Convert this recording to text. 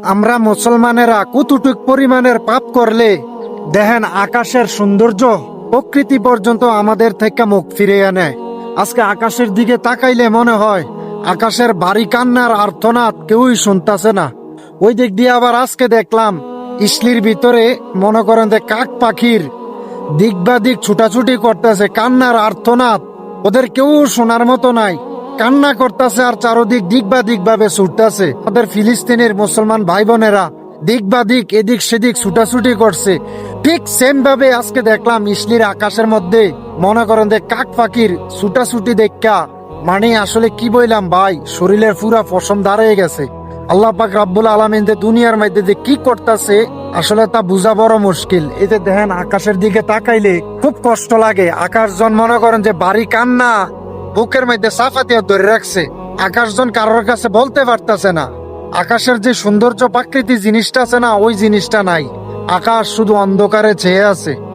আমরা মুসলমানেরা কতটুক পরিমাণের পাপ করলে দেখেন আকাশের সৌন্দর্য প্রকৃতি পর্যন্ত আমাদের থেকে মুখ ফিরিয়ে নেয়। আজকে আকাশের দিকে তাকাইলে মনে হয় আকাশের বাড়ি কান্নার আর্তনাদ কেউই শুনতাছে না। ওই দিক দিয়ে আবার আজকে দেখলাম ইসলির ভিতরে মনে করেন যে কাক পাখির দিক বা দিক ছুটাছুটি করতেছে, কান্নার আর্তনাদ ওদের কেউ শোনার মতো নাই, কান্না করতেছে আর চারোদিক দিক বা দিক ভাবে ছুটতেছে। আমাদের ফিলিস্তিনের মুসলমান ভাই বোনেরা দিক বা দিক এদিক সেদিক ছুটাছুটি করছে। ঠিক সেম ভাবে আজকে দেখলাম ইসলির আকাশের মধ্যে মনে করেন যে কাক পাখির ছুটাছুটি দেখা মানে আসলে কি বললাম ভাই, শরীরের পুরা পশম দাঁড়িয়ে গেছে। আল্লাহ পাক রাব্বুল আলামিন যে দুনিয়ার মধ্যে যে কি করতেছে আসলে তা বোঝা বড় মুশকিল। এতে দেখেন আকাশের দিকে তাকাইলে খুব কষ্ট লাগে। আকাশজন মনে করেন যে বাড়ি কান্না বুকের মধ্যে সাফাতিয়া ধরে রাখছে। আকাশজন কারোর কাছে বলতে পারতেছে না। আকাশের যে সৌন্দর্য প্রাকৃতিক জিনিসটা আছে না, ওই জিনিসটা নাই। আকাশ শুধু অন্ধকারে ছেয়ে আছে।